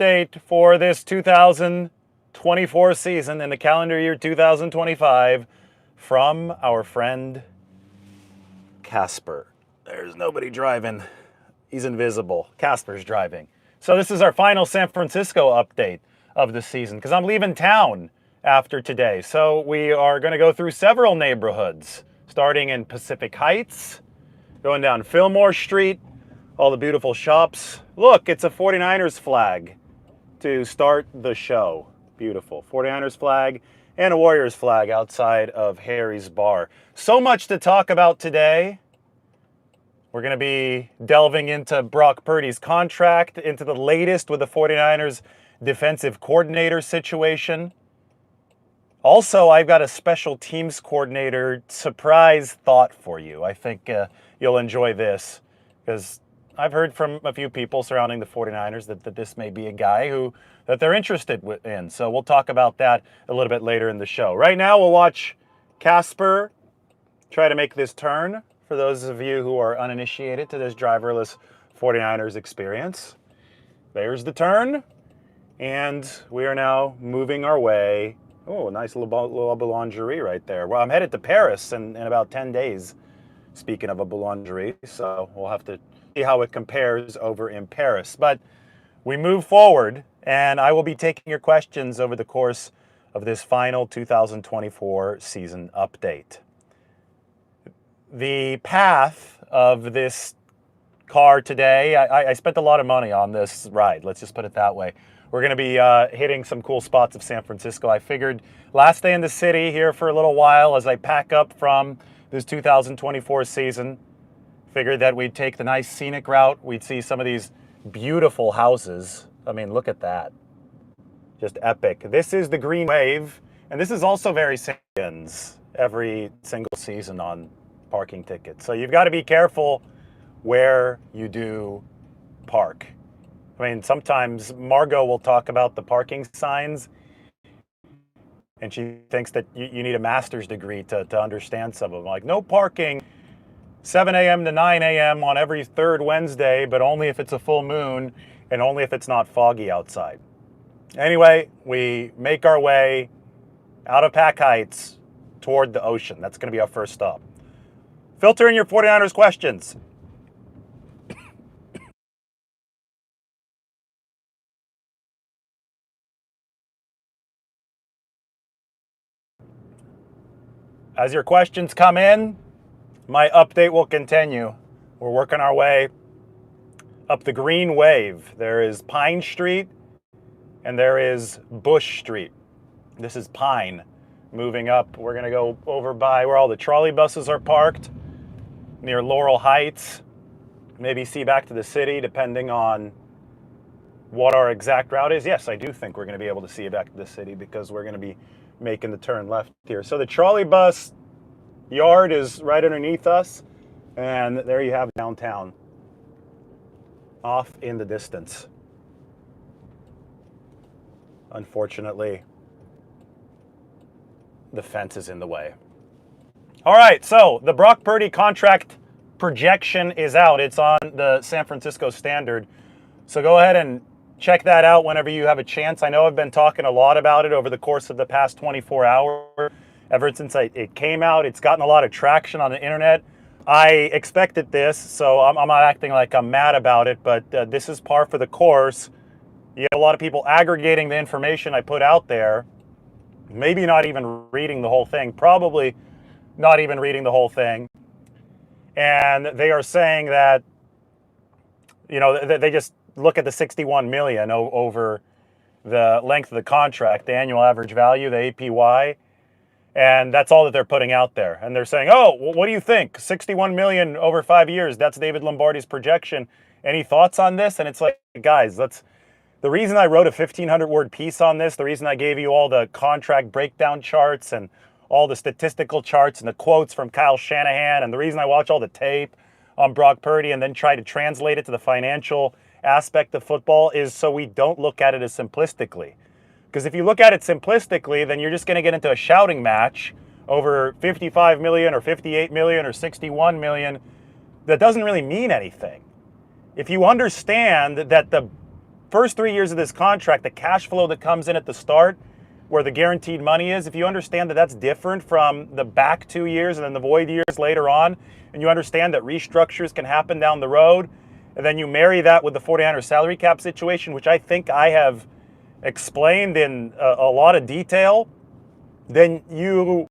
update for this 2024 season in the calendar year 2025 from our friend Casper. There's nobody driving. He's invisible. Casper's driving. So this is our final San Francisco update of the season because I'm leaving town after today. So we are going to go through several neighborhoods, starting in Pacific Heights, going down Fillmore Street, all the beautiful shops. Look, it's a 49ers flag to start the show. Beautiful. 49ers flag and a Warriors flag outside of Harry's Bar. So much to talk about today. We're going to be delving into Brock Purdy's contract, into the latest with the 49ers defensive coordinator situation. Also, I've got a special teams coordinator surprise thought for you. I think you'll enjoy this because I've heard from a few people surrounding the 49ers that this may be a guy that they're interested in. So we'll talk about that a little bit later in the show. Right now, we'll watch Casper try to make this turn for those of you who are uninitiated to this driverless 49ers experience. There's the turn, and we are now moving our way. Oh, nice little boulangerie right there. Well, I'm headed to Paris in about 10 days, speaking of a boulangerie, so we'll have to see how it compares over in Paris. But we move forward, and I will be taking your questions over the course of this final 2024 season update. The path of this car today, I spent a lot of money on this ride, let's just put it that way. We're going to be hitting some cool spots of San Francisco. I figured last day in the city here for a little while as I pack up from this 2024 season. Figured that we'd take the nice scenic route. We'd see some of these beautiful houses. I mean, look at that. Just epic. This is the Green Wave, and this is also very Sands every single season on parking tickets. So you've got to be careful where you do park. I mean, sometimes Margot will talk about the parking signs, and she thinks that you need a master's degree to understand some of them. Like, no parking 7 a.m. to 9 a.m. on every third Wednesday, but only if it's a full moon and only if it's not foggy outside. Anyway, we make our way out of Pac Heights toward the ocean. That's going to be our first stop. Filter in your 49ers questions. As your questions come in, my update will continue. We're working our way up the Green Wave. There is Pine Street and there is Bush Street. This is Pine. Moving up, we're going to go over by where all the trolley buses are parked, near Laurel Heights. Maybe see back to the city, depending on what our exact route is. Yes, I do think we're going to be able to see back to the city because we're going to be making the turn left here. So the trolley bus yard is right underneath us, and there you have downtown off in the distance. Unfortunately, the fence is in the way. All right, so the Brock Purdy contract projection is out. It's on the San Francisco Standard. So go ahead and check that out whenever you have a chance. I know I've been talking a lot about it over the course of the past 24 hours. Ever since it came out, it's gotten a lot of traction on the internet. I expected this, so I'm not acting like I'm mad about it, but this is par for the course. You have a lot of people aggregating the information I put out there, maybe not even reading the whole thing, probably not even reading the whole thing. And they are saying that, they just look at the $61 million over the length of the contract, the annual average value, the APY, and that's all that they're putting out there. And they're saying, oh, what do you think? $61 million over 5 years. That's David Lombardi's projection. Any thoughts on this? And it's like, guys, the reason I wrote a 1,500-word piece on this, the reason I gave you all the contract breakdown charts and all the statistical charts and the quotes from Kyle Shanahan, and the reason I watch all the tape on Brock Purdy and then try to translate it to the financial aspect of football is so we don't look at it as simplistically. Because if you look at it simplistically, then you're just going to get into a shouting match over 55 million or 58 million or 61 million that doesn't really mean anything. If you understand that the first 3 years of this contract, the cash flow that comes in at the start, where the guaranteed money is, if you understand that that's different from the back 2 years and then the void years later on, and you understand that restructures can happen down the road, and then you marry that with the 49ers salary cap situation, which I think I have explained in a lot of detail, then you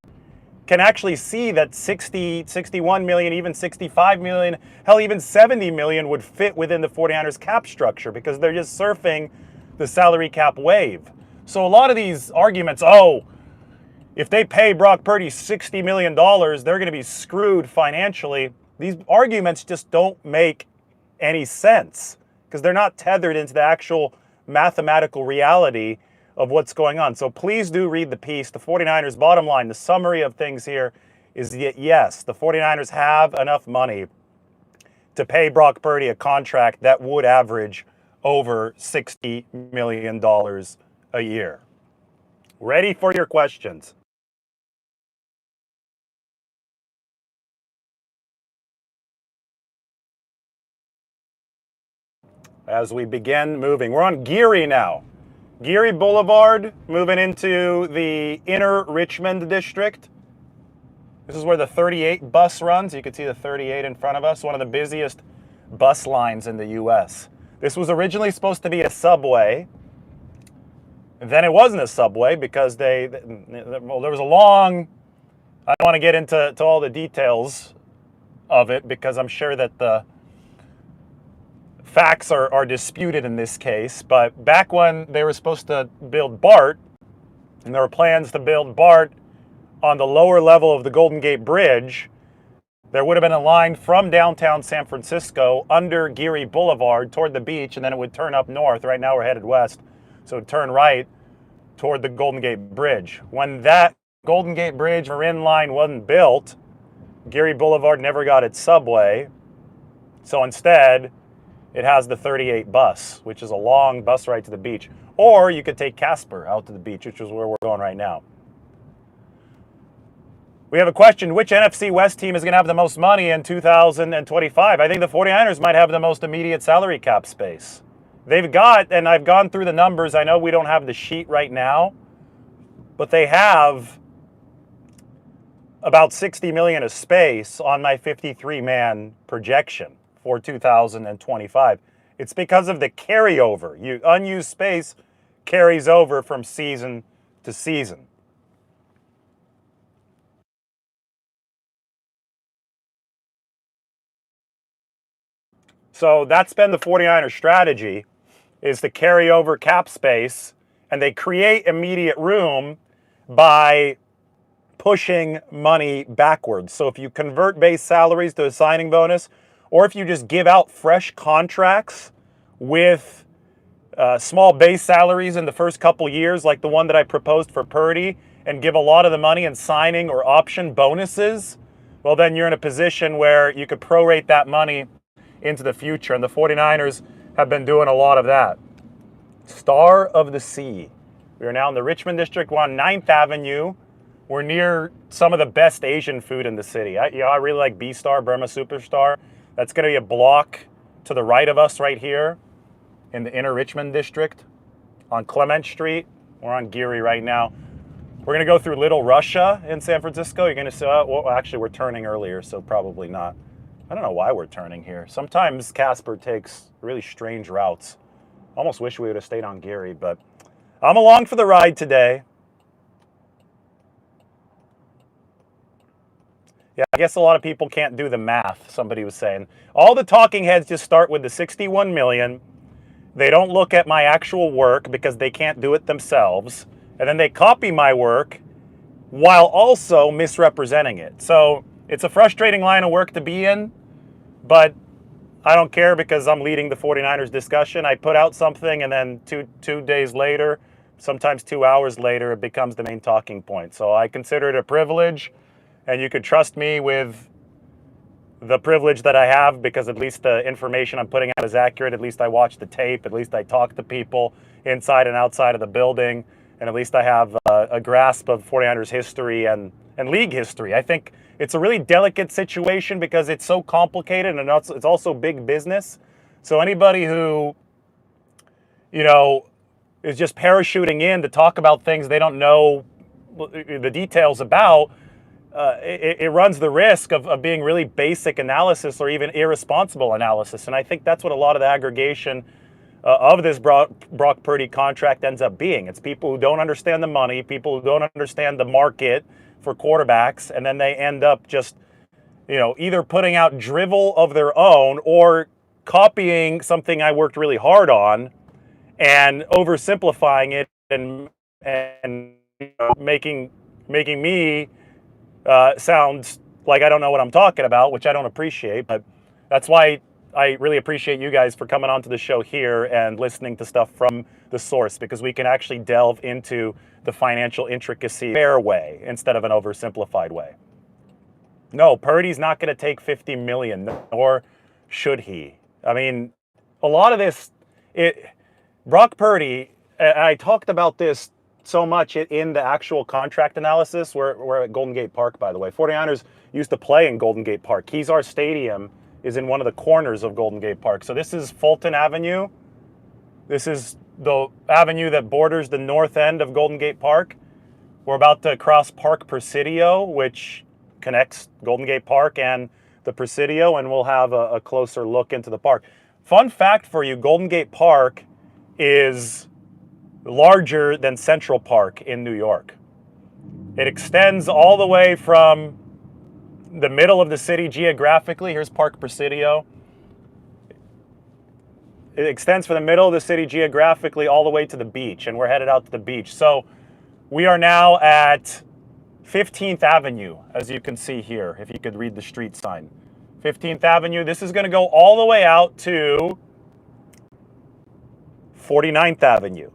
can actually see that 60, 61 million, even 65 million, hell, even 70 million would fit within the 49ers cap structure because they're just surfing the salary cap wave. So a lot of these arguments, oh, if they pay Brock Purdy $60 million, they're going to be screwed financially. These arguments just don't make any sense because they're not tethered into the actual mathematical reality of what's going on. So please do read the piece. The 49ers, bottom line, the summary of things here is that yes, the 49ers have enough money to pay Brock Purdy a contract that would average over $60 million a year. Ready for your questions. As we begin moving, we're on Geary now. Geary Boulevard, moving into the inner Richmond District. This is where the 38 bus runs. You can see the 38 in front of us, one of the busiest bus lines in the U.S. This was originally supposed to be a subway. Then it wasn't a subway because there was a long, I don't want to get into all the details of it because I'm sure that the facts are disputed in this case, but back when they were supposed to build BART, and there were plans to build BART on the lower level of the Golden Gate Bridge, there would have been a line from downtown San Francisco under Geary Boulevard toward the beach, and then it would turn up north. Right now we're headed west, so it would turn right toward the Golden Gate Bridge. When that Golden Gate Bridge Marin line wasn't built, Geary Boulevard never got its subway, so instead it has the 38 bus, which is a long bus ride to the beach. Or you could take Casper out to the beach, which is where we're going right now. We have a question. Which NFC West team is going to have the most money in 2025? I think the 49ers might have the most immediate salary cap space. They've got, and I've gone through the numbers. I know we don't have the sheet right now, but they have about 60 million of space on my 53-man projection for 2025. It's because of the carryover. Unused space carries over from season to season. So that's been the 49ers strategy, is to carry over cap space, and they create immediate room by pushing money backwards. So if you convert base salaries to a signing bonus, or if you just give out fresh contracts with small base salaries in the first couple years, like the one that I proposed for Purdy, and give a lot of the money in signing or option bonuses, well, then you're in a position where you could prorate that money into the future. And the 49ers have been doing a lot of that. Star of the Sea. We are now in the Richmond District. We're on 9th Avenue. We're near some of the best Asian food in the city. I really like B-Star, Burma Superstar. That's going to be a block to the right of us right here in the inner Richmond District on Clement Street. We're on Geary right now. We're going to go through Little Russia in San Francisco. You're going to say, well, actually, we're turning earlier, so probably not. I don't know why we're turning here. Sometimes Casper takes really strange routes. Almost wish we would have stayed on Geary, but I'm along for the ride today. Yeah, I guess a lot of people can't do the math, somebody was saying. All the talking heads just start with the 61 million. They don't look at my actual work because they can't do it themselves. And then they copy my work while also misrepresenting it. So it's a frustrating line of work to be in, but I don't care because I'm leading the 49ers discussion. I put out something and then two days later, sometimes 2 hours later, it becomes the main talking point. So I consider it a privilege. And you could trust me with the privilege that I have because at least the information I'm putting out is accurate. At least I watch the tape. At least I talk to people inside and outside of the building. And at least I have a grasp of 49ers history and league history. I think it's a really delicate situation because it's so complicated and it's also big business. So anybody who you know, is just parachuting in to talk about things they don't know the details about, it runs the risk of being really basic analysis or even irresponsible analysis. And I think that's what a lot of the aggregation of this Brock Purdy contract ends up being. It's people who don't understand the money, people who don't understand the market for quarterbacks, and then they end up just, either putting out drivel of their own or copying something I worked really hard on and oversimplifying it and making me sound like I don't know what I'm talking about, which I don't appreciate. But that's why I really appreciate you guys for coming onto the show here and listening to stuff from the source, because we can actually delve into the financial intricacy fair way instead of an oversimplified way. No, Purdy's not going to take $50 million, nor should he. I mean, a lot of this, Brock Purdy, I talked about this so much in the actual contract analysis. We're at Golden Gate Park, by the way. 49ers used to play in Golden Gate Park. Kezar Stadium is in one of the corners of Golden Gate Park. So this is Fulton Avenue. This is the avenue that borders the north end of Golden Gate Park. We're about to cross Park Presidio, which connects Golden Gate Park and the Presidio, and we'll have a closer look into the park. Fun fact for you, Golden Gate Park is larger than Central Park in New York. It extends all the way from the middle of the city geographically. Here's Park Presidio. It extends from the middle of the city geographically all the way to the beach, and we're headed out to the beach. So we are now at 15th Avenue, as you can see here, if you could read the street sign. 15th Avenue. This is going to go all the way out to 49th Avenue.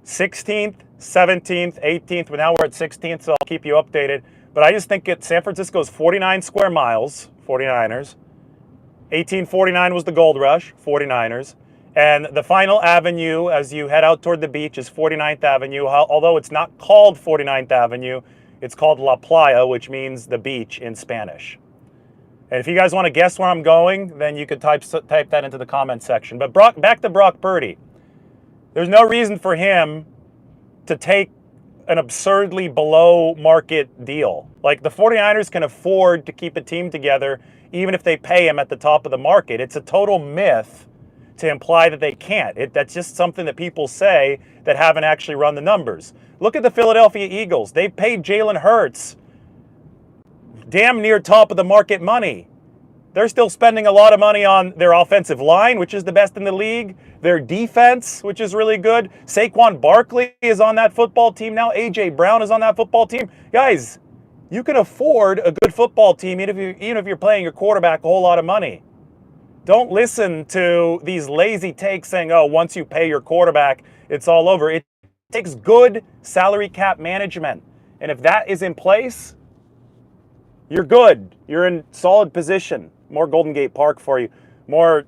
16th, 17th, 18th, but now we're at 16th, so I'll keep you updated. But I just think San Francisco's 49 square miles, 49ers. 1849 was the gold rush, 49ers. And the final avenue as you head out toward the beach is 49th Avenue. Although it's not called 49th Avenue, it's called La Playa, which means the beach in Spanish. And if you guys want to guess where I'm going, then you could type that into the comment section. But back to Brock Purdy. There's no reason for him to take an absurdly below market deal. Like, the 49ers can afford to keep a team together even if they pay him at the top of the market. It's a total myth to imply that they can't. That's just something that people say that haven't actually run the numbers. Look at the Philadelphia Eagles. They've paid Jalen Hurts damn near top of the market money. They're still spending a lot of money on their offensive line, which is the best in the league. Their defense, which is really good. Saquon Barkley is on that football team now. A.J. Brown is on that football team. Guys, you can afford a good football team even if you're paying your quarterback a whole lot of money. Don't listen to these lazy takes saying, oh, once you pay your quarterback, it's all over. It takes good salary cap management. And if that is in place, you're good. You're in solid position. More Golden Gate Park for you. More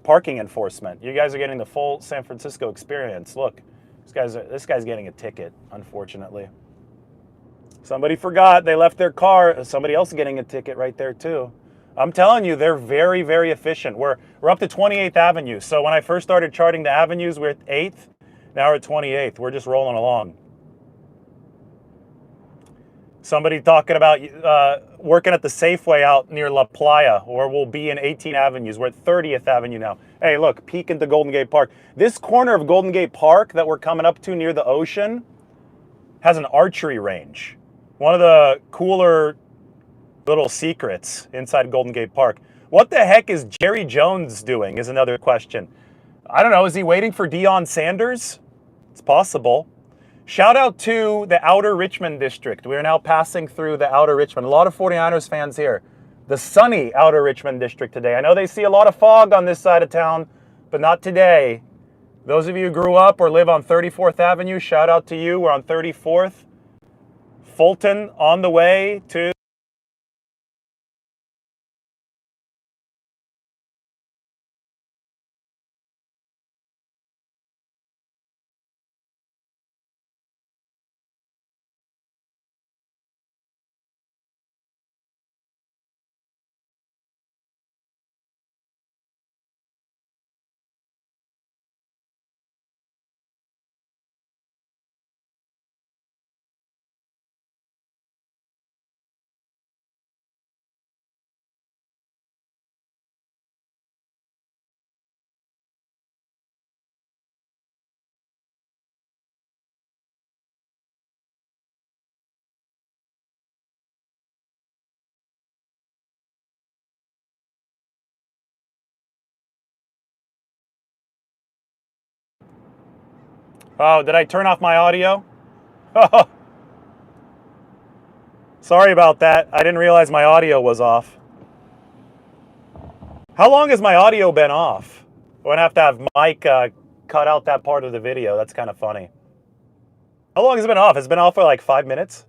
parking enforcement. You guys are getting the full San Francisco experience. Look, this guy's getting a ticket, unfortunately. Somebody forgot. They left their car. Somebody else is getting a ticket right there, too. I'm telling you, they're very, very efficient. We're up to 28th Avenue. So when I first started charting the avenues, we're at 8th. Now we're at 28th. We're just rolling along. Somebody talking about working at the Safeway out near La Playa, or we'll be in 18 avenues. We're at 30th Avenue now. Hey, look, peek into Golden Gate Park. This corner of Golden Gate Park that we're coming up to near the ocean has an archery range. One of the cooler little secrets inside Golden Gate Park. What the heck is Jerry Jones doing is another question. I don't know. Is he waiting for Deion Sanders? It's possible. Shout out to the outer Richmond District. We are now passing through the outer Richmond. A lot of 49ers fans here. The sunny outer Richmond District today. I know they see a lot of fog on this side of town, but not today. Those of you who grew up or live on 34th Avenue, shout out to you. We're on 34th. Fulton on the way to Oh, did I turn off my audio? Sorry about that. I didn't realize my audio was off. How long has my audio been off? I'm going to have Mike cut out that part of the video. That's kind of funny. How long has it been off? It's been off for like 5 minutes?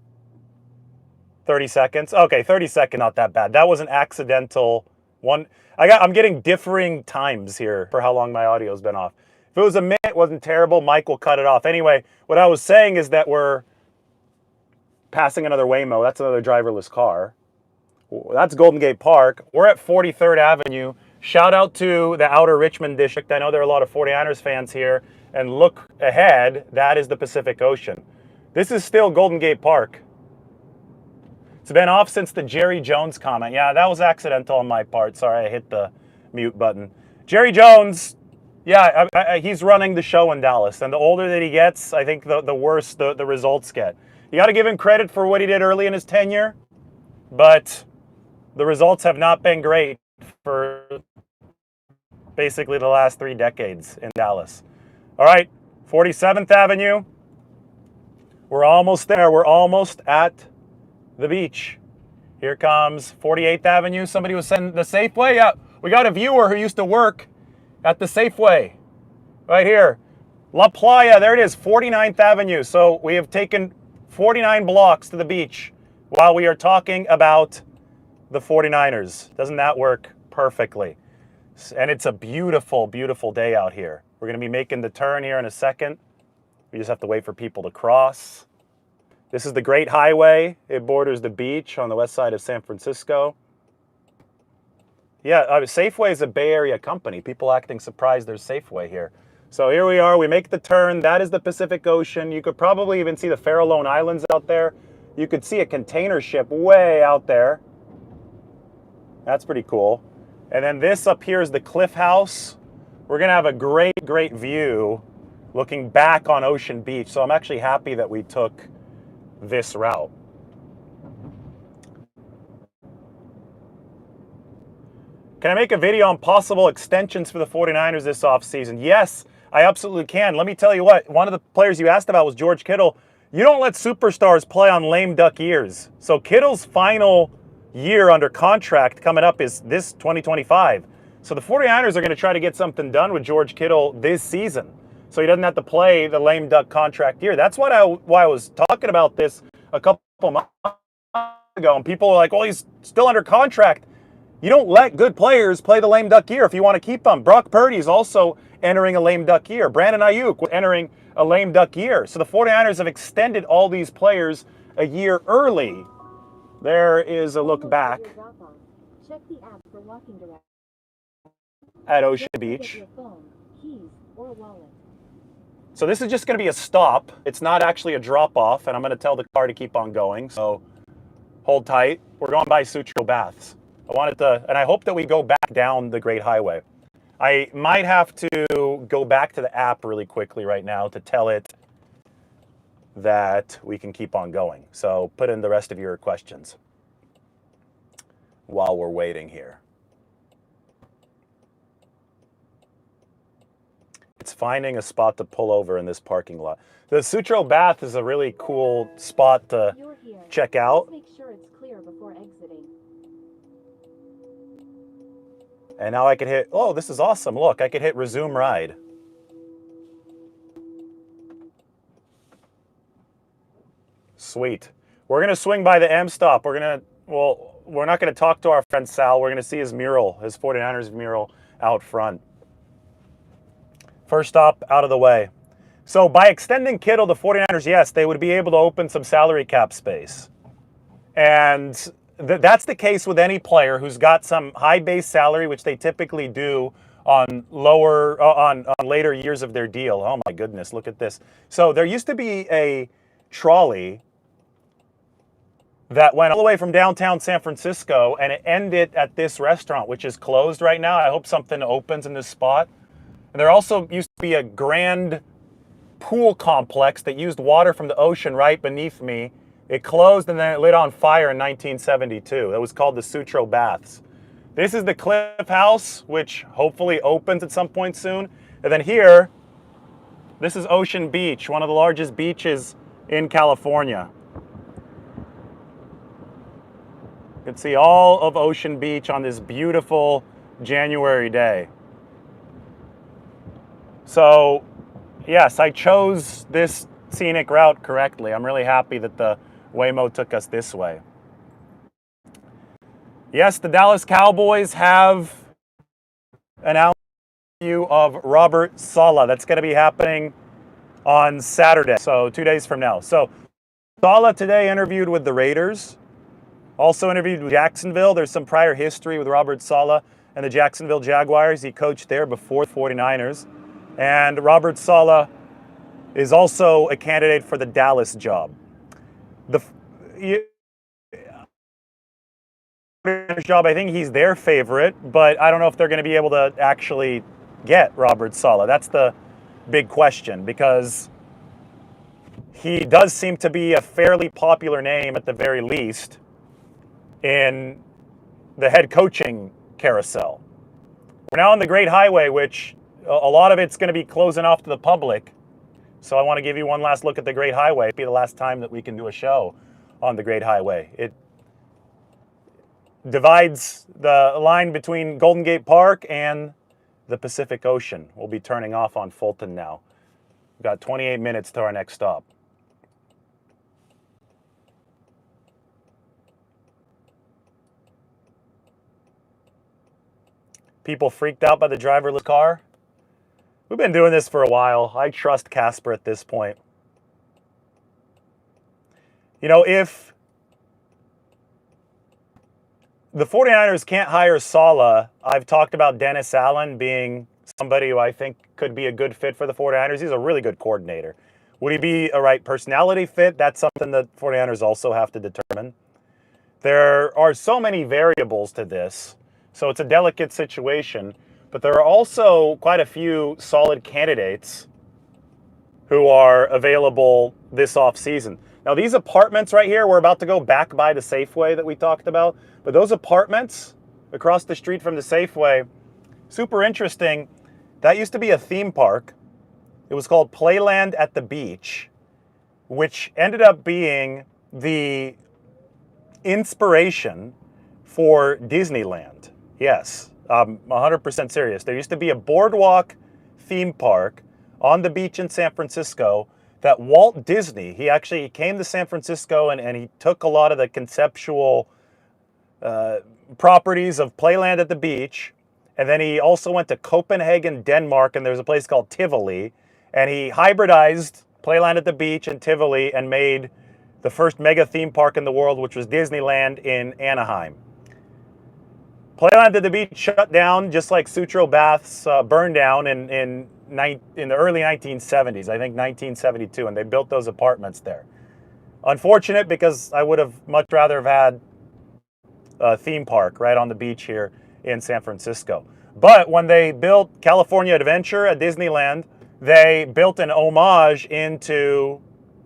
30 seconds? Okay, 30 seconds, not that bad. That was an accidental one. I'm getting differing times here for how long my audio's been off. If it was a minute, it wasn't terrible. Mike will cut it off. Anyway, what I was saying is that we're passing another Waymo. That's another driverless car. That's Golden Gate Park. We're at 43rd Avenue. Shout out to the outer Richmond District. I know there are a lot of 49ers fans here. And look ahead, that is the Pacific Ocean. This is still Golden Gate Park. It's been off since the Jerry Jones comment. Yeah, that was accidental on my part. Sorry, I hit the mute button. Jerry Jones, yeah, he's running the show in Dallas. And the older that he gets, I think the worse the results get. You got to give him credit for what he did early in his tenure, but the results have not been great for basically the last 3 decades in Dallas. All right, 47th Avenue. We're almost there. We're almost at the beach. Here comes 48th Avenue. Somebody was saying the Safeway. Yeah, we got a viewer who used to work at the Safeway right here. La Playa, there it is, 49th Avenue. So we have taken 49 blocks to the beach while we are talking about the 49ers. Doesn't that work perfectly? And it's a beautiful, beautiful day out here. We're going to be making the turn here in a second. We just have to wait for people to cross. This is the Great Highway. It borders the beach on the west side of San Francisco. Yeah, Safeway is a Bay Area company. People acting surprised there's Safeway here. So here we are. We make the turn. That is the Pacific Ocean. You could probably even see the Farallone Islands out there. You could see a container ship way out there. That's pretty cool. And then this up here is the Cliff House. We're going to have a great, great view looking back on Ocean Beach. So I'm actually happy that we took this route. Can I make a video on possible extensions for the 49ers this offseason? Yes, I absolutely can. Let me tell you what, one of the players you asked about was George Kittle. You don't let superstars play on lame duck years. So Kittle's final year under contract coming up is this 2025. So the 49ers are going to try to get something done with George Kittle this season, so he doesn't have to play the lame duck contract year. That's why I was talking about this a couple months ago, and people were like, well, he's still under contract. You don't let good players play the lame duck year if you want to keep them. Brock Purdy is also entering a lame duck year. Brandon Ayuk was entering a lame duck year. So the 49ers have extended all these players a year early. There is a look back at Ocean Beach. So this is just going to be a stop. It's not actually a drop-off, and I'm going to tell the car to keep on going. So hold tight. We're going by Sutro Baths. I wanted to, and I hope that we go back down the Great Highway. I might have to go back to the app really quickly right now to tell it that we can keep on going. So put in the rest of your questions while we're waiting here. It's finding a spot to pull over in this parking lot. The Sutro Bath is a really cool spot to check out. Make sure it's clear before exiting. And now I can hit, oh, this is awesome. Look, I could hit resume ride. Sweet. We're going to swing by the M stop. We're not going to talk to our friend Sal. We're going to see his mural, his 49ers mural out front. First stop out of the way. So by extending Kittle, the 49ers, yes, they would be able to open some salary cap space. And that's the case with any player who's got some high base salary, which they typically do on later years of their deal. Oh my goodness, look at this. So there used to be a trolley that went all the way from downtown San Francisco, and it ended at this restaurant, which is closed right now. I hope something opens in this spot. And there also used to be a grand pool complex that used water from the ocean right beneath me. It closed and then it lit on fire in 1972. It was called the Sutro Baths. This is the Cliff House, which hopefully opens at some point soon. And then here This is Ocean Beach, one of the largest beaches in California. You can see all of Ocean Beach on this beautiful January day. So, yes, I chose this scenic route correctly. I'm really happy that the Waymo took us this way. Yes, the Dallas Cowboys have an interview of Robert Saleh. That's going to be happening on Saturday, so 2 days from now. So Saleh today interviewed with the Raiders, also interviewed with Jacksonville. There's some prior history with Robert Saleh and the Jacksonville Jaguars. He coached there before the 49ers. And Robert Saleh is also a candidate for the Dallas job. The job, I think he's their favorite, but I don't know if they're going to be able to actually get Robert Saleh. That's the big question, because he does seem to be a fairly popular name at the very least in the head coaching carousel. We're now on the Great Highway, which a lot of it's going to be closing off to the public. So I want to give you one last look at the Great Highway. It'll be the last time that we can do a show on the Great Highway. It divides the line between Golden Gate Park and the Pacific Ocean. We'll be turning off on Fulton now. We've got 28 minutes to our next stop. People freaked out by the driverless car. We've been doing this for a while. I trust Casper at this point. You know, if the 49ers can't hire Saleh, I've talked about Dennis Allen being somebody who I think could be a good fit for the 49ers. He's a really good coordinator. Would he be a right personality fit? That's something that 49ers also have to determine. There are so many variables to this, so it's a delicate situation. But there are also quite a few solid candidates who are available this offseason. Now, these apartments right here, we're about to go back by the Safeway that we talked about. But those apartments across the street from the Safeway, super interesting. That used to be a theme park. It was called Playland at the Beach, which ended up being the inspiration for Disneyland. Yes. I'm 100% serious. There used to be a boardwalk theme park on the beach in San Francisco that Walt Disney, he came to San Francisco and he took a lot of the conceptual properties of Playland at the Beach. And then he also went to Copenhagen, Denmark, and there's a place called Tivoli. And he hybridized Playland at the Beach and Tivoli and made the first mega theme park in the world, which was Disneyland in Anaheim. Playland at the Beach shut down, just like Sutro Baths burned down in the early 1970s, I think 1972, and they built those apartments there. Unfortunate, because I would have much rather have had a theme park right on the beach here in San Francisco. But when they built California Adventure at Disneyland, they built an homage into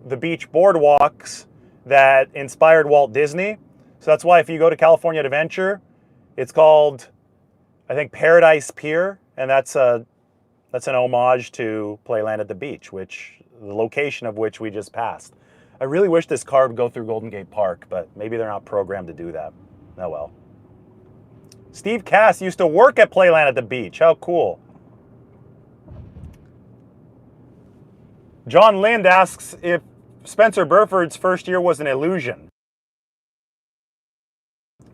the beach boardwalks that inspired Walt Disney. So that's why if you go to California Adventure, it's called, I think, Paradise Pier, and that's an homage to Playland at the Beach, the location of which we just passed. I really wish this car would go through Golden Gate Park, but maybe they're not programmed to do that. Oh well. Steve Cass used to work at Playland at the Beach. How cool. John Lind asks if Spencer Burford's first year was an illusion.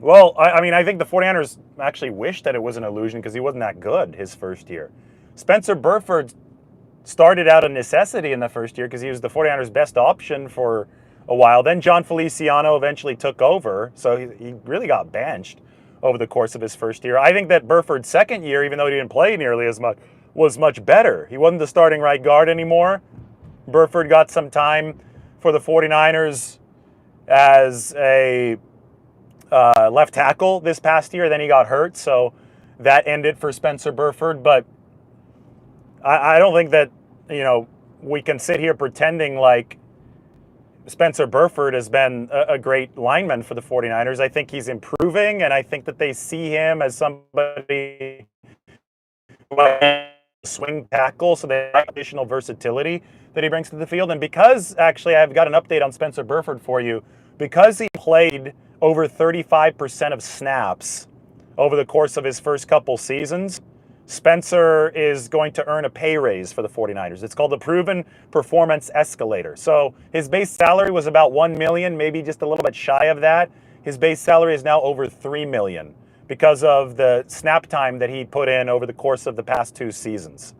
Well, I think the 49ers actually wish that it was an illusion because he wasn't that good his first year. Spencer Burford started out a necessity in the first year because he was the 49ers' best option for a while. Then John Feliciano eventually took over, so he really got benched over the course of his first year. I think that Burford's second year, even though he didn't play nearly as much, was much better. He wasn't the starting right guard anymore. Burford got some time for the 49ers as a left tackle this past year. Then he got hurt, so that ended for Spencer Burford. But I don't think that, we can sit here pretending like Spencer Burford has been a great lineman for the 49ers. I think he's improving, and I think that they see him as somebody who swing tackle, so they have additional versatility that he brings to the field. And because, actually, I've got an update on Spencer Burford for you, because he played over 35% of snaps over the course of his first couple seasons, Spencer is going to earn a pay raise for the 49ers. It's called the Proven Performance Escalator. So his base salary was about $1 million, maybe just a little bit shy of that. His base salary is now over $3 million because of the snap time that he put in over the course of the past 2 seasons.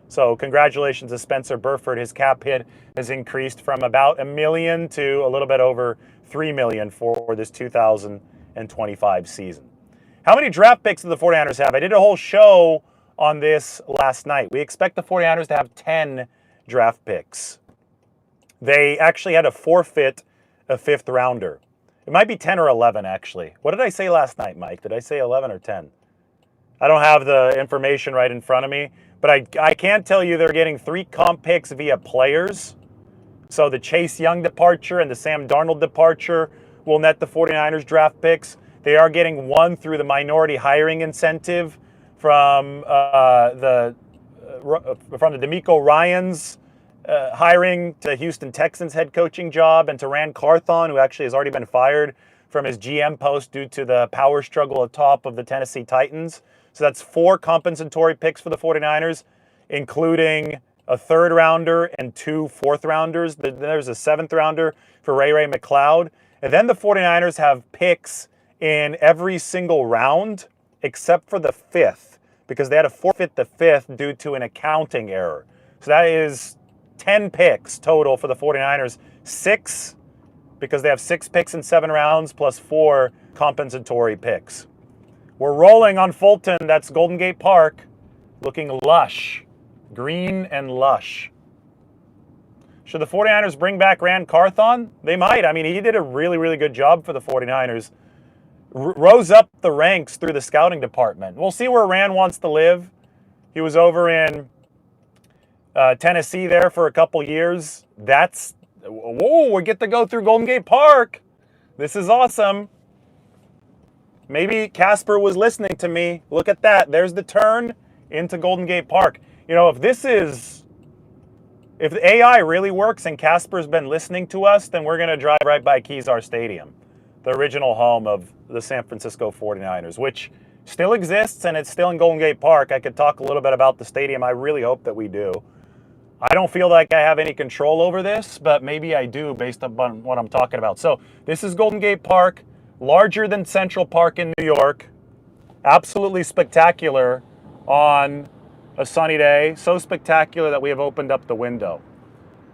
So congratulations to Spencer Burford. His cap hit has increased from about $1 million to a little bit over $3 million for this 2025 season. How many draft picks do the 49ers have? I did a whole show on this last night. We expect the 49ers to have 10 draft picks. They actually had to forfeit a 5th rounder. It might be 10 or 11, actually. What did I say last night, Mike? Did I say 11 or 10? I don't have the information right in front of me, but I can tell you they're getting 3 comp picks via players. So the Chase Young departure and the Sam Darnold departure will net the 49ers draft picks. They are getting 1 through the minority hiring incentive from the DeMeco Ryans hiring to Houston Texans head coaching job, and to Rand Carthon, who actually has already been fired from his GM post due to the power struggle atop of the Tennessee Titans. So that's 4 compensatory picks for the 49ers, including a 3rd rounder and 2 4th rounders. There's a 7th rounder for Ray McLeod. And then the 49ers have picks in every single round except for the 5th, because they had to forfeit the 5th due to an accounting error. So that is 10 picks total for the 49ers. 6 because they have 6 picks in 7 rounds plus 4 compensatory picks. We're rolling on Fulton. That's Golden Gate Park, looking lush, green and lush. Should the 49ers bring back Rand Carthon? They might. I mean, he did a really, really good job for the 49ers. Rose up the ranks through the scouting department. We'll see where Rand wants to live. He was over in Tennessee there for a couple years. Whoa, we get to go through Golden Gate Park. This is awesome. Maybe Casper was listening to me. Look at that. There's the turn into Golden Gate Park. You know, if the AI really works and Casper's been listening to us, then we're going to drive right by Kezar Stadium, the original home of the San Francisco 49ers, which still exists, and it's still in Golden Gate Park. I could talk a little bit about the stadium. I really hope that we do. I don't feel like I have any control over this, but maybe I do based upon what I'm talking about. So this is Golden Gate Park, larger than Central Park in New York. Absolutely spectacular on a sunny day. So spectacular that we have opened up the window.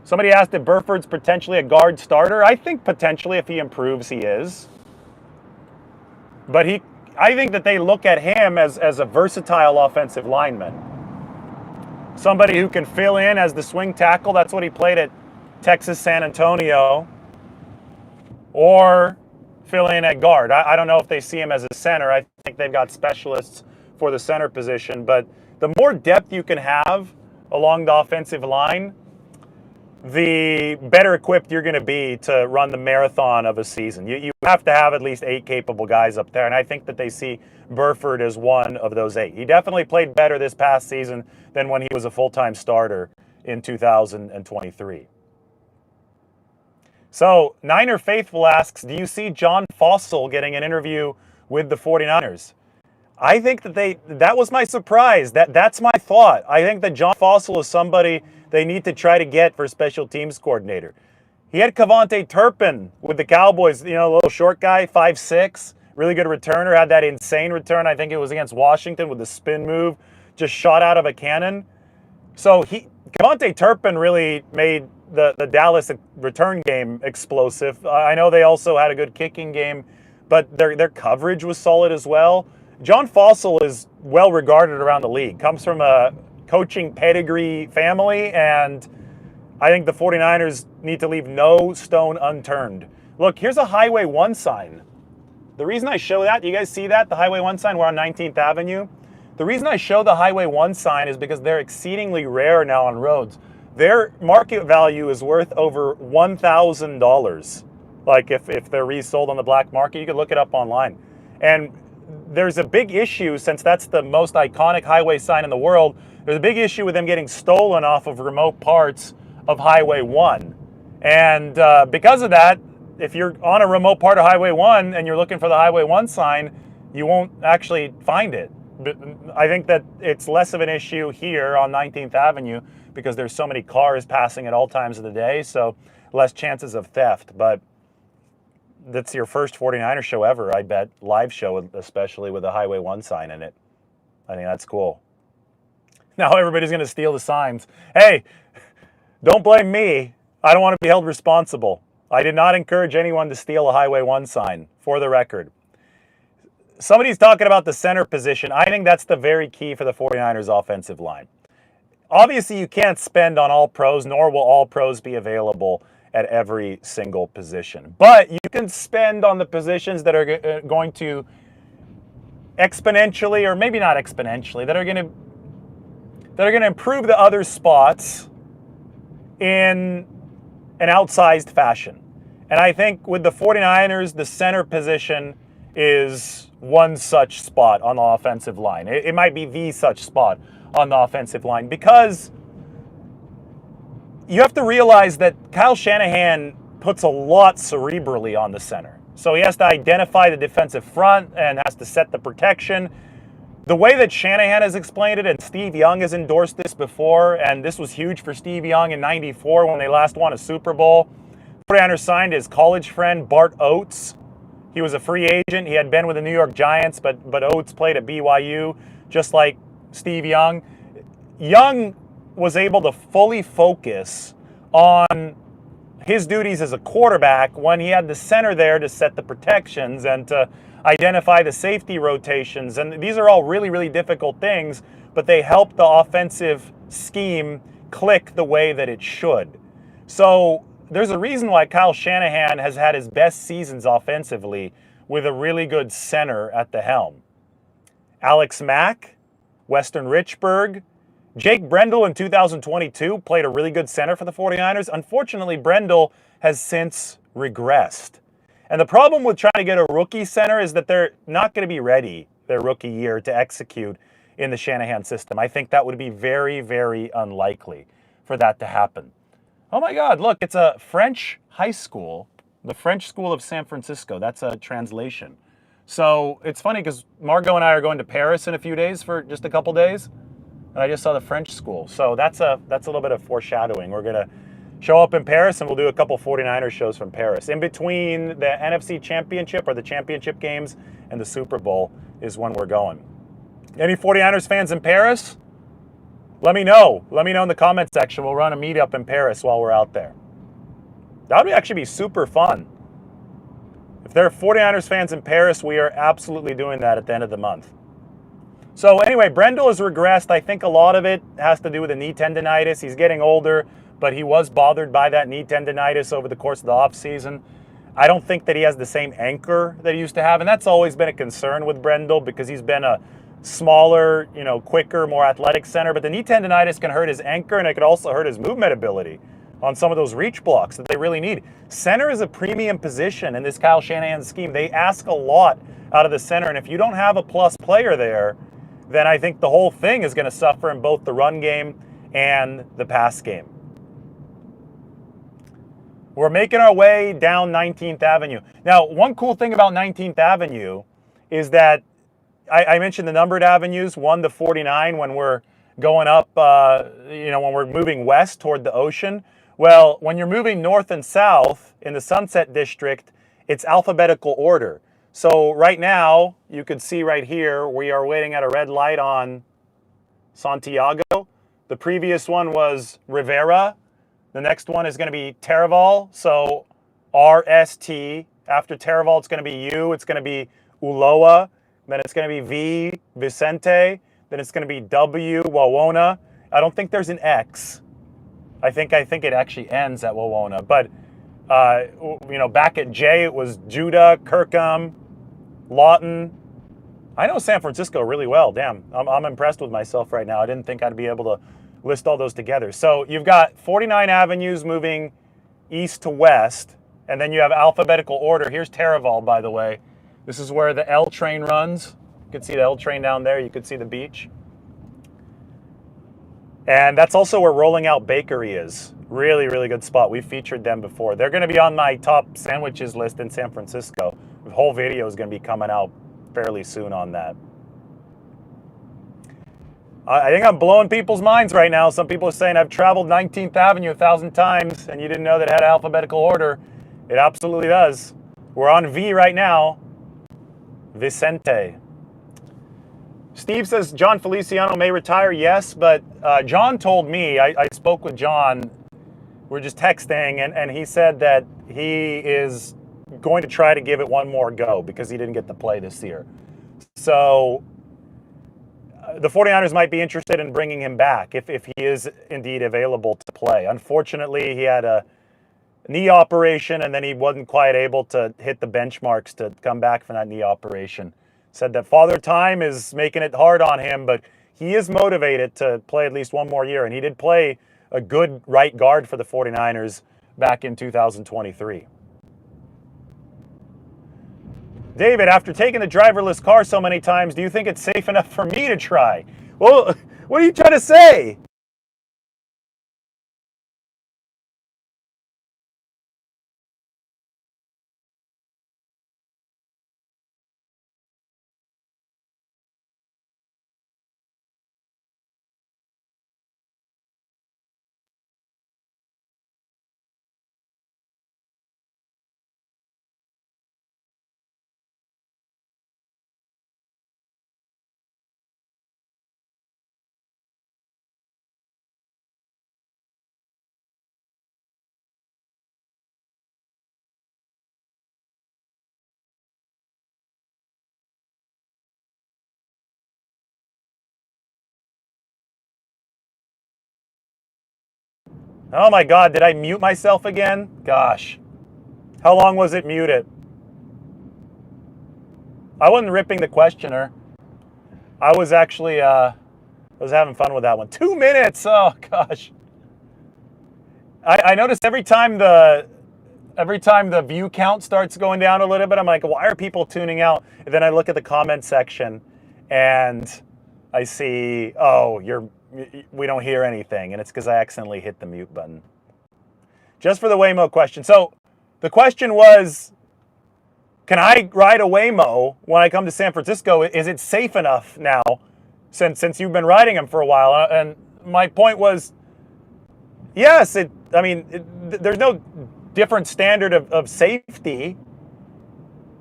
Somebody asked if Burford's potentially a guard starter. I think potentially, if he improves, he is. But I think that they look at him as a versatile offensive lineman. Somebody who can fill in as the swing tackle. That's what he played at Texas San Antonio. Or fill in at guard. I don't know if they see him as a center. I think they've got specialists for the center position. But the more depth you can have along the offensive line, the better equipped you're going to be to run the marathon of a season. You have to have at least 8 capable guys up there, and I think that they see Burford as one of those 8. He definitely played better this past season than when he was a full-time starter in 2023. So, Niner Faithful asks, do you see John Fossil getting an interview with the 49ers? I think that was my surprise. That's my thought. I think that John Fossil is somebody they need to try to get for special teams coordinator. He had Kavontae Turpin with the Cowboys, a little short guy, 5'6", really good returner, had that insane return. I think it was against Washington with the spin move, just shot out of a cannon. So Kavontae Turpin really made the Dallas return game explosive. I know they also had a good kicking game, but their coverage was solid as well. John Fossil is well regarded around the league, comes from a coaching pedigree family, and I think the 49ers need to leave no stone unturned. Look, here's a Highway 1 sign. The reason I show that, you guys see that? The Highway 1 sign, we're on 19th Avenue. The reason I show the Highway 1 sign is because they're exceedingly rare now on roads. Their market value is worth over $1,000. Like if they're resold on the black market, you can look it up online. And there's a big issue, since that's the most iconic highway sign in the world. There's a big issue with them getting stolen off of remote parts of Highway 1. And because of that, if you're on a remote part of Highway 1 and you're looking for the Highway 1 sign, you won't actually find it. But I think that it's less of an issue here on 19th Avenue because there's so many cars passing at all times of the day, so less chances of theft. But that's your first 49er show ever, I bet, live show, especially with a Highway 1 sign in it. I think that's cool. Now everybody's going to steal the signs. Hey, don't blame me. I don't want to be held responsible. I did not encourage anyone to steal a Highway 1 sign, for the record. Somebody's talking about the center position. I think that's the very key for the 49ers offensive line. Obviously, you can't spend on all pros, nor will all pros be available at every single position. But you can spend on the positions that are going to exponentially, or maybe not exponentially, that are going to improve the other spots in an outsized fashion. And I think with the 49ers, the center position is one such spot on the offensive line. It might be the such spot on the offensive line because you have to realize that Kyle Shanahan puts a lot cerebrally on the center. So he has to identify the defensive front and has to set the protection. The way that Shanahan has explained it, and Steve Young has endorsed this before, and this was huge for Steve Young in '94 when they last won a Super Bowl. 49ers signed his college friend Bart Oates. He was a free agent. He had been with the New York Giants, but Oates played at BYU, just like Steve Young. Young was able to fully focus on his duties as a quarterback when he had the center there to set the protections and to identify the safety rotations. And these are all really, really difficult things, but they help the offensive scheme click the way that it should. So there's a reason why Kyle Shanahan has had his best seasons offensively with a really good center at the helm. Alex Mack, Western Richburg, Jake Brendel in 2022 played a really good center for the 49ers. Unfortunately, Brendel has since regressed. And the problem with trying to get a rookie center is that they're not going to be ready their rookie year to execute in the Shanahan system. I think that would be very, very unlikely for that to happen. Oh my God, look, it's a French high school, the French School of San Francisco. That's a translation. So it's funny because Margot and I are going to Paris in a few days for just a couple days. And I just saw the French school. So that's a little bit of foreshadowing. We're going to show up in Paris and we'll do a couple 49ers shows from Paris. In between the NFC Championship or the championship games and the Super Bowl is when we're going. Any 49ers fans in Paris? Let me know. Let me know in the comment section. We'll run a meetup in Paris while we're out there. That would actually be super fun. If there are 49ers fans in Paris, we are absolutely doing that at the end of the month. So anyway, Brendel has regressed. I think a lot of it has to do with the knee tendonitis. He's getting older, but he was bothered by that knee tendonitis over the course of the offseason. I don't think that he has the same anchor that he used to have, and that's always been a concern with Brendel because he's been a smaller, quicker, more athletic center. But the knee tendonitis can hurt his anchor, and it could also hurt his movement ability on some of those reach blocks that they really need. Center is a premium position in this Kyle Shanahan scheme. They ask a lot out of the center, and if you don't have a plus player there, then I think the whole thing is going to suffer in both the run game and the pass game. We're making our way down 19th Avenue. Now, one cool thing about 19th Avenue is that I mentioned the numbered avenues, 1 to 49, when we're going up, when we're moving west toward the ocean. Well, when you're moving north and south in the Sunset District, it's alphabetical order. So right now, you could see right here, we are waiting at a red light on Santiago. The previous one was Rivera. The next one is going to be Taraval. So RST. After Taraval, it's going to be U. It's going to be Ulloa. Then it's going to be V, Vicente. Then it's going to be W, Wawona. I don't think there's an X. I think it actually ends at Wawona. But, back at J, it was Judah, Kirkham, Lawton. I know San Francisco really well. Damn, I'm impressed with myself right now. I didn't think I'd be able to list all those together. So you've got 49 avenues moving east to west, and then you have alphabetical order. Here's Taraval, by the way. This is where the L train runs. You can see the L train down there. You can see the beach. And that's also where Rolling Out Bakery is. Really, really good spot. We've featured them before. They're going to be on my top sandwiches list in San Francisco. The whole video is going to be coming out fairly soon on that. I think I'm blowing people's minds right now. Some people are saying I've traveled 19th Avenue 1,000 times and you didn't know that it had alphabetical order. It absolutely does. We're on V right now. Vicente. Steve says John Feliciano may retire. Yes, but John told me, I spoke with John, we're just texting, and he said that he is going to try to give it one more go because he didn't get to play this year. So the 49ers might be interested in bringing him back if he is indeed available to play. Unfortunately, he had a knee operation and then he wasn't quite able to hit the benchmarks to come back from that knee operation. Said that Father Time is making it hard on him, but he is motivated to play at least one more year. And he did play a good right guard for the 49ers back in 2023. David, after taking the driverless car so many times, do you think it's safe enough for me to try? Well, what are you trying to say? Oh my God, did I mute myself again? Gosh. How long was it muted? I wasn't ripping the questioner. I was actually, I was having fun with that one. 2 minutes, oh gosh. I noticed every time the view count starts going down a little bit, I'm like, why are people tuning out? And then I look at the comment section and I see, oh, we don't hear anything. And it's because I accidentally hit the mute button. Just for the Waymo question. So the question was, can I ride a Waymo when I come to San Francisco? Is it safe enough now since you've been riding them for a while? And my point was, yes, there's no different standard of safety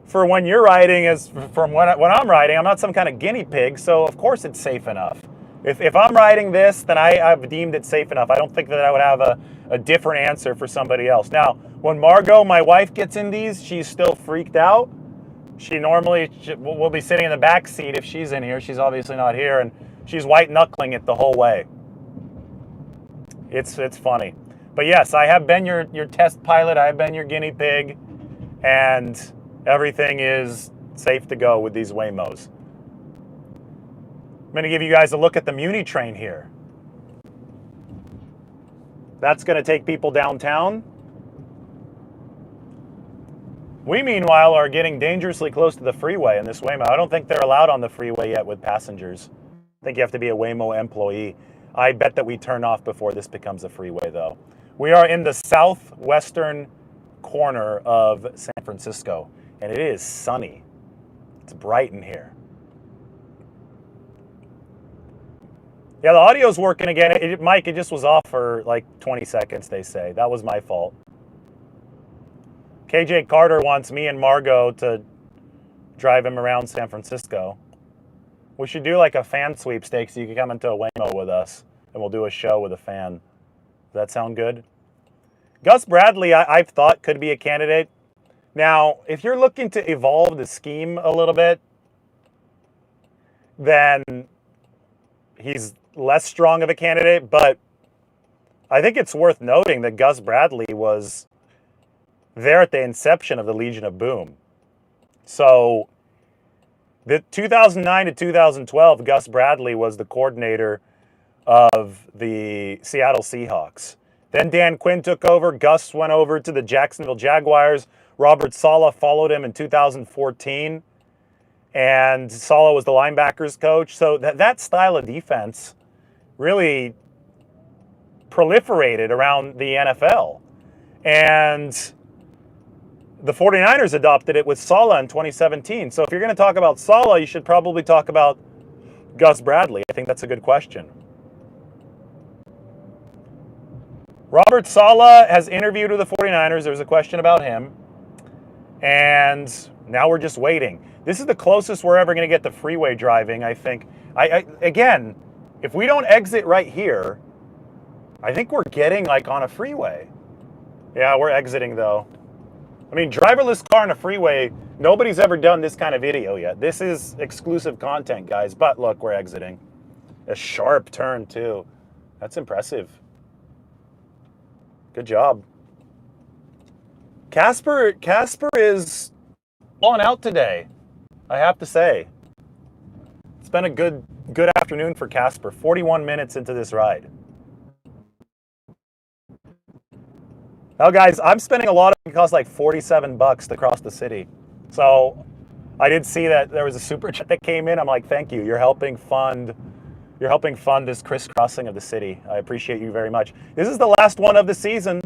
for when you're riding as from when I'm riding. I'm not some kind of guinea pig, so of course it's safe enough. If I'm riding this, then I've deemed it safe enough. I don't think that I would have a different answer for somebody else. Now, when Margot, my wife, gets in these, she's still freaked out. She normally will be sitting in the back seat if she's in here. She's obviously not here, and she's white knuckling it the whole way. It's funny. But yes, I have been your test pilot. I have been your guinea pig, and everything is safe to go with these Waymos. I'm going to give you guys a look at the Muni train here. That's going to take people downtown. We, meanwhile, are getting dangerously close to the freeway in this Waymo. I don't think they're allowed on the freeway yet with passengers. I think you have to be a Waymo employee. I bet that we turn off before this becomes a freeway, though. We are in the southwestern corner of San Francisco, and it is sunny. It's bright in here. Yeah, the audio's working again. Mike, it just was off for like 20 seconds, they say. That was my fault. KJ Carter wants me and Margot to drive him around San Francisco. We should do like a fan sweepstakes so you can come into a Waymo with us, and we'll do a show with a fan. Does that sound good? Gus Bradley, I've thought could be a candidate. Now, if you're looking to evolve the scheme a little bit, then he's less strong of a candidate, but I think it's worth noting that Gus Bradley was there at the inception of the Legion of Boom. So the 2009 to 2012, Gus Bradley was the coordinator of the Seattle Seahawks. Then Dan Quinn took over. Gus went over to the Jacksonville Jaguars. Robert Saleh followed him in 2014. And Saleh was the linebackers coach. So that style of defense really proliferated around the NFL. And the 49ers adopted it with Saleh in 2017. So if you're going to talk about Saleh, you should probably talk about Gus Bradley. I think that's a good question. Robert Saleh has interviewed with the 49ers. There was a question about him. And now we're just waiting. This is the closest we're ever going to get to freeway driving, I think. Again, if we don't exit right here, I think we're getting like on a freeway. Yeah, we're exiting though. I mean, driverless car on a freeway, nobody's ever done this kind of video yet. This is exclusive content, guys. But look, we're exiting. A sharp turn too. That's impressive. Good job. Casper is on out today, I have to say. It's been a good afternoon for Casper. 41 minutes into this ride. Now, guys, I'm spending a lot of it. Costs like $47 to cross the city. So I did see that there was a super chat that came in. I'm like, thank you. You're helping fund this crisscrossing of the city. I appreciate you very much. This is the last one of the season.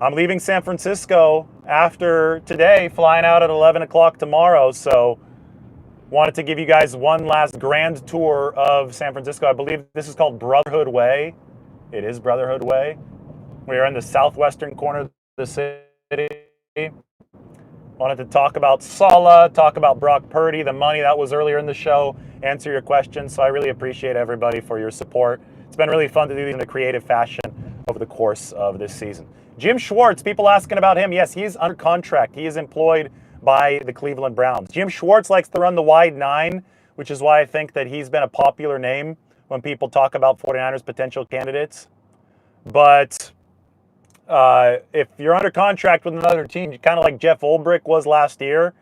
I'm leaving San Francisco after today, flying out at 11 o'clock tomorrow. So wanted to give you guys one last grand tour of San Francisco. I believe this is called Brotherhood Way. It is Brotherhood Way. We are in the southwestern corner of the city. Wanted to talk about Saleh, talk about Brock Purdy, the money that was earlier in the show, answer your questions. So I really appreciate everybody for your support. It's been really fun to do these in a creative fashion over the course of this season. Jim Schwartz, people asking about him. Yes, he's under contract. He is employed by the Cleveland Browns. Jim Schwartz likes to run the wide nine, which is why I think that he's been a popular name when people talk about 49ers potential candidates. But if you're under contract with another team, kind of like Jeff Ulbrich was last year,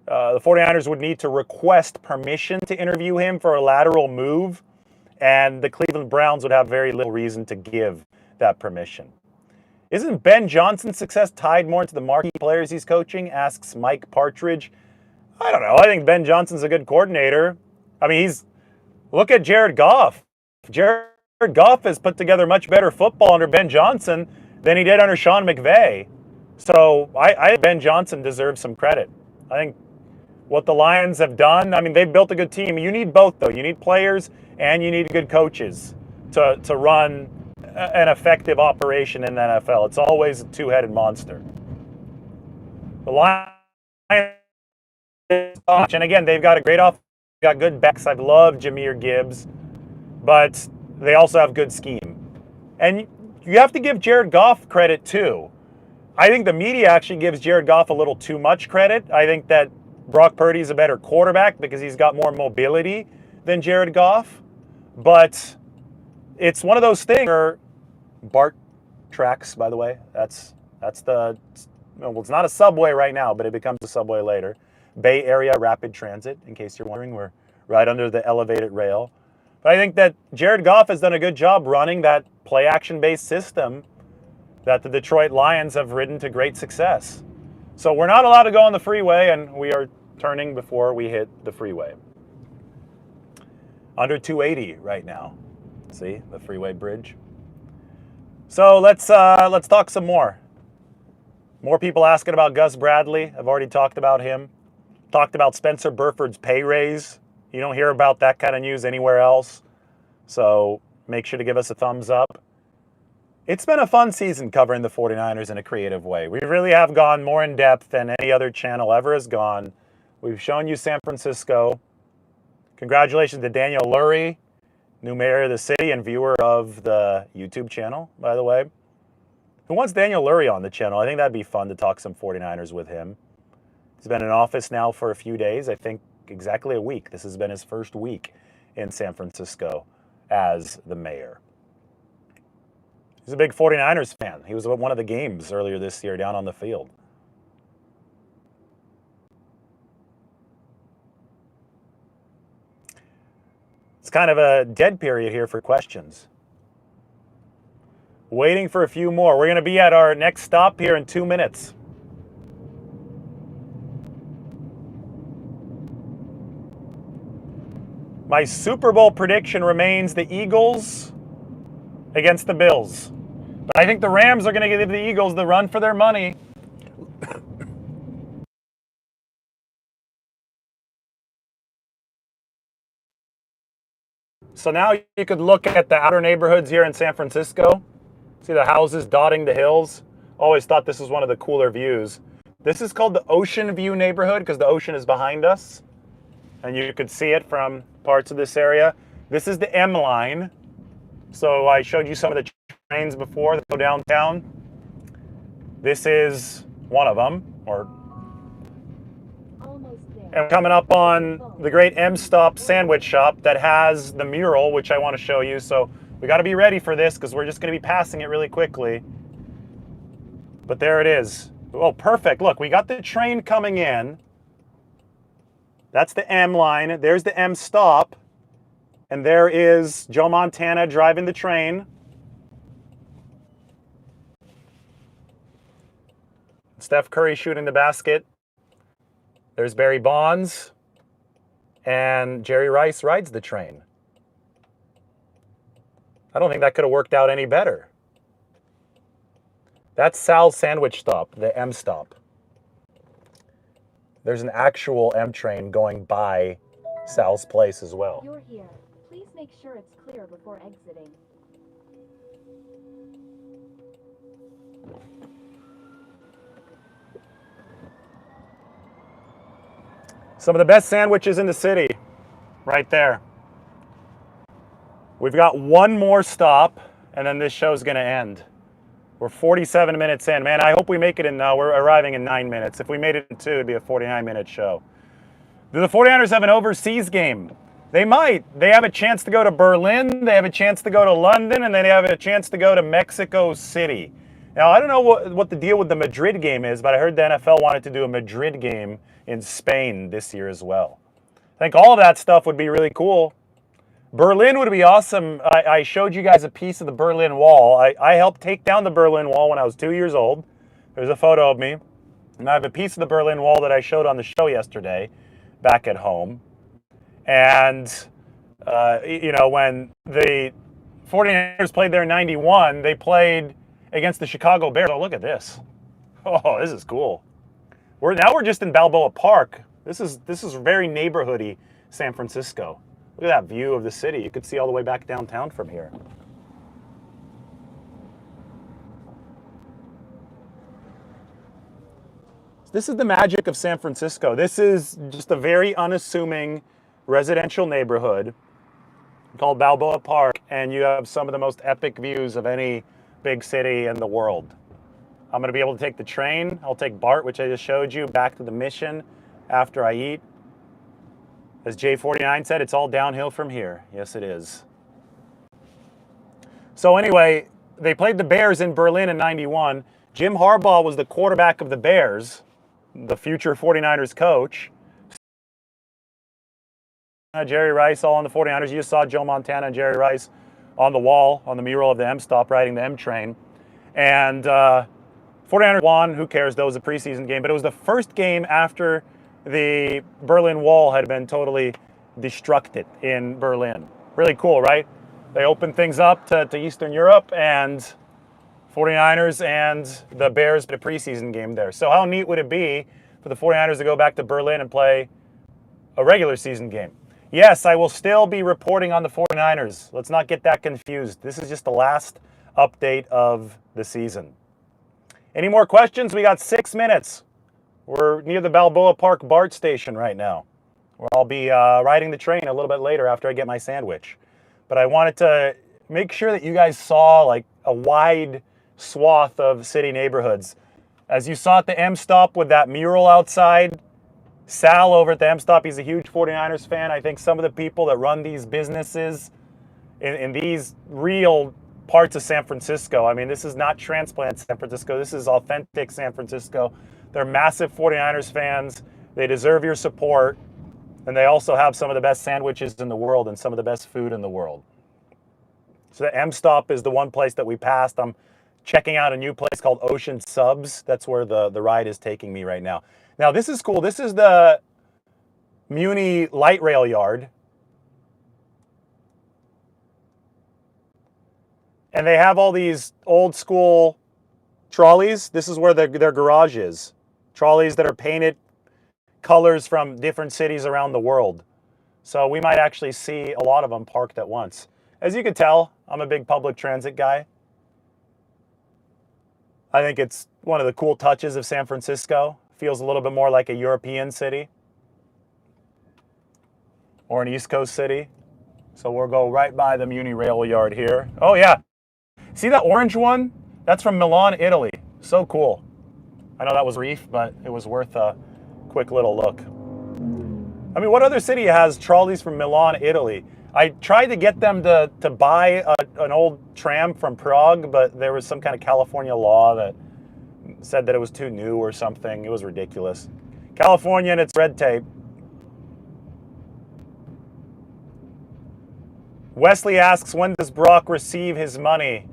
the 49ers would need to request permission to interview him for a lateral move, and the Cleveland Browns would have very little reason to give that permission. Isn't Ben Johnson's success tied more to the marquee players he's coaching? Asks Mike Partridge. I don't know. I think Ben Johnson's a good coordinator. I mean, look at Jared Goff. Jared Goff has put together much better football under Ben Johnson than he did under Sean McVay. So I think Ben Johnson deserves some credit. I think what the Lions have done, I mean, they've built a good team. You need both, though. You need players and you need good coaches to run an effective operation in the NFL. It's always a two-headed monster. The Lions, and again, they've got a great offense, got good backs. I've loved Jahmyr Gibbs, but they also have good scheme. And you have to give Jared Goff credit, too. I think the media actually gives Jared Goff a little too much credit. I think that Brock Purdy is a better quarterback because he's got more mobility than Jared Goff. But it's one of those things where BART tracks, by the way. That's the, well, it's not a subway right now, but it becomes a subway later. Bay Area Rapid Transit, in case you're wondering. We're right under the elevated rail. But I think that Jared Goff has done a good job running that play-action-based system that the Detroit Lions have ridden to great success. So we're not allowed to go on the freeway, and we are turning before we hit the freeway. Under 280 right now. See, the freeway bridge. So let's talk some more. More people asking about Gus Bradley. I've already talked about him. Talked about Spencer Burford's pay raise. You don't hear about that kind of news anywhere else. So make sure to give us a thumbs up. It's been a fun season covering the 49ers in a creative way. We really have gone more in depth than any other channel ever has gone. We've shown you San Francisco. Congratulations to Daniel Lurie, new mayor of the city and viewer of the YouTube channel, by the way. Who wants Daniel Lurie on the channel? I think that'd be fun to talk some 49ers with him. He's been in office now for a few days, I think exactly a week. This has been his first week in San Francisco as the mayor. He's a big 49ers fan. He was at one of the games earlier this year down on the field. It's kind of a dead period here for questions. Waiting for a few more. We're going to be at our next stop here in 2 minutes. My Super Bowl prediction remains the Eagles against the Bills. But I think the Rams are going to give the Eagles the run for their money. So now you could look at the outer neighborhoods here in San Francisco. See the houses dotting the hills? Always thought this was one of the cooler views. This is called the Ocean View neighborhood because the ocean is behind us. And you could see it from parts of this area. This is the M line. So I showed you some of the trains before that go downtown. This is one of them, and coming up on the great M-Stop sandwich shop that has the mural, which I want to show you. So we got to be ready for this because we're just going to be passing it really quickly. But there it is. Oh, perfect. Look, we got the train coming in. That's the M line. There's the M-Stop. And there is Joe Montana driving the train. Steph Curry shooting the basket. There's Barry Bonds. And Jerry Rice rides the train. I don't think that could have worked out any better. That's Sal's sandwich stop, the M stop. There's an actual M train going by Sal's place as well. You're here. Please make sure it's clear before exiting. Some of the best sandwiches in the city, right there. We've got one more stop, and then this show's going to end. We're 47 minutes in. Man, I hope we make it in, we're arriving in 9 minutes. If we made it in 2, it'd be a 49-minute show. Do the 49ers have an overseas game? They might. They have a chance to go to Berlin, they have a chance to go to London, and then they have a chance to go to Mexico City. Now, I don't know what the deal with the Madrid game is, but I heard the NFL wanted to do a Madrid game in Spain this year as well. I think all of that stuff would be really cool. Berlin would be awesome. I showed you guys a piece of the Berlin Wall. I helped take down the Berlin Wall when I was 2 years old. There's a photo of me. And I have a piece of the Berlin Wall that I showed on the show yesterday back at home. And, you know, when the 49ers played there in 91, they played against the Chicago Bears. Oh, look at this. Oh, this is cool. Now we're just in Balboa Park. This is very neighborhoody San Francisco. Look at that view of the city. You could see all the way back downtown from here. This is the magic of San Francisco. This is just a very unassuming residential neighborhood called Balboa Park, and you have some of the most epic views of any big city in the world. I'm going to be able to take the train. I'll take BART, which I just showed you, back to the Mission after I eat. As J49 said, it's all downhill from here. Yes, it is. So anyway, they played the Bears in Berlin in 91. Jim Harbaugh was the quarterback of the Bears, the future 49ers coach. Jerry Rice all on the 49ers. You just saw Joe Montana and Jerry Rice on the wall, on the mural of the M-Stop, riding the M train. And 49ers won. Who cares? That was a preseason game. But it was the first game after the Berlin Wall had been totally destructed in Berlin. Really cool, right? They opened things up to Eastern Europe, and 49ers and the Bears did a preseason game there. So how neat would it be for the 49ers to go back to Berlin and play a regular season game? Yes, I will still be reporting on the 49ers. Let's not get that confused. This is just the last update of the season. Any more questions? We got 6 minutes. We're near the Balboa Park BART station right now, where I'll be riding the train a little bit later after I get my sandwich. But I wanted to make sure that you guys saw like a wide swath of city neighborhoods. As you saw at the M-Stop with that mural outside, Sal over at the M-Stop, he's a huge 49ers fan. I think some of the people that run these businesses in these real parts of San Francisco, I mean, this is not transplant San Francisco. This is authentic San Francisco. They're massive 49ers fans. They deserve your support. And they also have some of the best sandwiches in the world and some of the best food in the world. So the M-Stop is the one place that we passed. I'm checking out a new place called Ocean Subs. That's where the ride is taking me right now. Now, this is cool. This is the Muni light rail yard. And they have all these old school trolleys. This is where their garage is. Trolleys that are painted colors from different cities around the world. So we might actually see a lot of them parked at once. As you can tell, I'm a big public transit guy. I think it's one of the cool touches of San Francisco. Feels a little bit more like a European city or an East Coast city. So we'll go right by the Muni Rail Yard here. Oh yeah, see that orange one? That's from Milan, Italy. So cool. I know that was Reef, but it was worth a quick little look. I mean, what other city has trolleys from Milan, Italy? I tried to get them to buy an old tram from Prague, but there was some kind of California law that said that it was too new or something. It was ridiculous. California and its red tape. Wesley asks, when does Brock receive his money?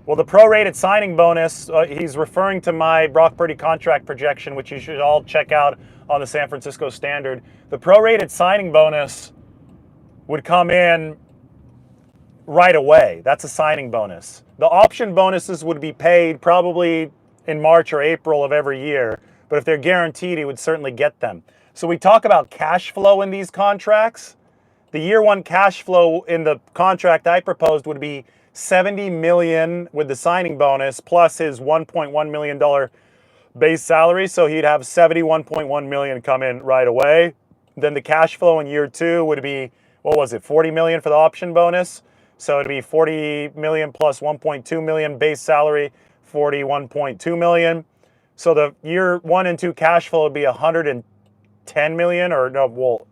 Well, the prorated signing bonus, he's referring to my Brock Purdy contract projection, which you should all check out on the San Francisco Standard. The prorated signing bonus would come in right away. That's a signing bonus. The option bonuses would be paid probably in March or April of every year, but if they're guaranteed, he would certainly get them. So we talk about cash flow in these contracts. The year one cash flow in the contract I proposed would be $70 million with the signing bonus plus his $1.1 million base salary. So he'd have $71.1 million come in right away. Then the cash flow in year two would be, what was it, $40 million for the option bonus. So it'd be $40 million plus $1.2 million base salary, $41.2 million. So the year one and two cash flow would be $110 million, or no, well,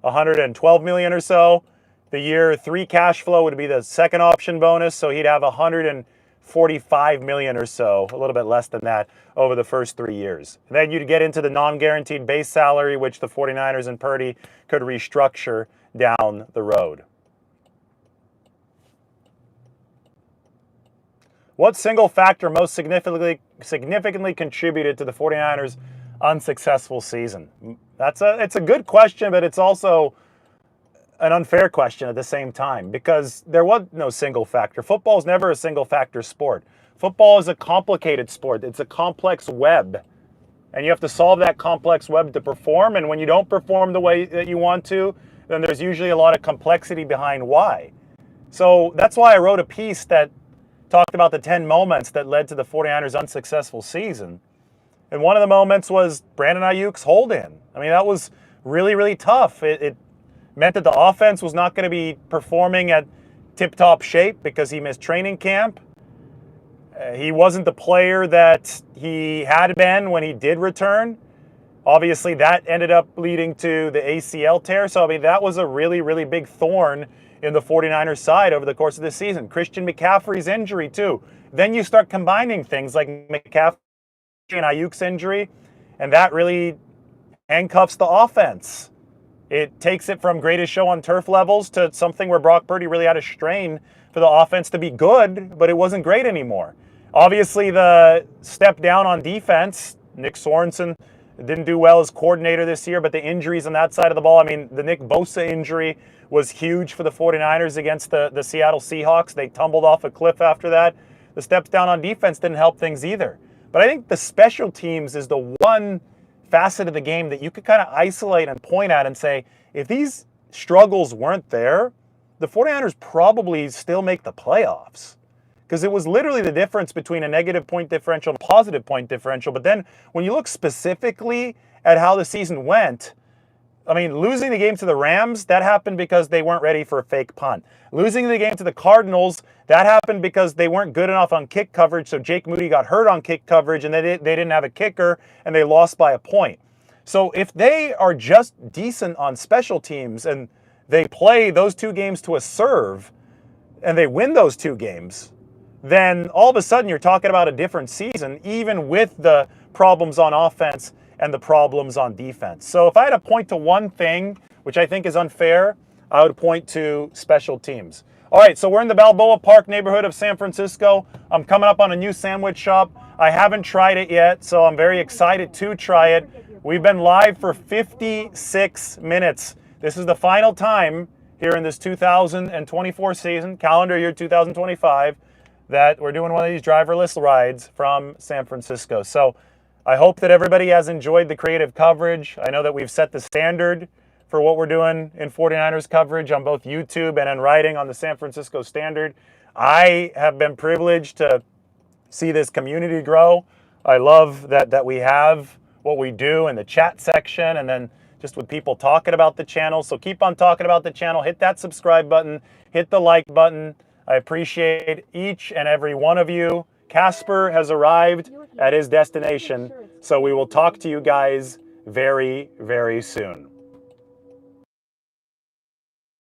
$112 million or so. The year three cash flow would be the second option bonus, so he'd have $145 million or so, a little bit less than that, over the first 3 years. And then you'd get into the non-guaranteed base salary, which the 49ers and Purdy could restructure down the road. What single factor most significantly contributed to the 49ers' unsuccessful season? It's a good question, but it's also an unfair question at the same time, because there was no single factor. Football is never a single factor sport. Football is a complicated sport. It's a complex web, and you have to solve that complex web to perform. And when you don't perform the way that you want to, then there's usually a lot of complexity behind why. So that's why I wrote a piece that talked about the 10 moments that led to the 49ers' unsuccessful season. And one of the moments was Brandon Ayuk's hold-in. I mean, that was really, really tough. It meant that the offense was not going to be performing at tip-top shape because he missed training camp. He wasn't the player that he had been when he did return. Obviously, that ended up leading to the ACL tear. So, I mean, that was a really, really big thorn in the 49ers side over the course of this season. Christian McCaffrey's injury, too. Then you start combining things like McCaffrey and Ayuk's injury, and that really handcuffs the offense. It takes it from greatest show on turf levels to something where Brock Purdy really had to strain for the offense to be good, but it wasn't great anymore. Obviously, the step down on defense, Nick Sorensen didn't do well as coordinator this year, but the injuries on that side of the ball, I mean, the Nick Bosa injury was huge for the 49ers against the Seattle Seahawks. They tumbled off a cliff after that. The steps down on defense didn't help things either. But I think the special teams is the one facet of the game that you could kind of isolate and point at and say, if these struggles weren't there, the 49ers probably still make the playoffs. Because it was literally the difference between a negative point differential and a positive point differential. But then when you look specifically at how the season went, I mean, losing the game to the Rams, that happened because they weren't ready for a fake punt. Losing the game to the Cardinals, that happened because they weren't good enough on kick coverage, so Jake Moody got hurt on kick coverage, and they didn't have a kicker, and they lost by a point. So if they are just decent on special teams, and they play those two games to a serve, and they win those two games, then all of a sudden you're talking about a different season, even with the problems on offense and the problems on defense. So if I had to point to one thing, which I think is unfair, I would point to special teams. All right, so we're in the Balboa Park neighborhood of San Francisco. I'm coming up on a new sandwich shop. I haven't tried it yet, so I'm very excited to try it. We've been live for 56 minutes. This is the final time here in this 2024 season, calendar year 2025, that we're doing one of these driverless rides from San Francisco. So I hope that everybody has enjoyed the creative coverage. I know that we've set the standard for what we're doing in 49ers coverage on both YouTube and in writing on the San Francisco Standard. I have been privileged to see this community grow. I love that we have what we do in the chat section and then just with people talking about the channel. So keep on talking about the channel. Hit that subscribe button. Hit the like button. I appreciate each and every one of you. Casper has arrived at his destination, so we will talk to you guys very, very soon.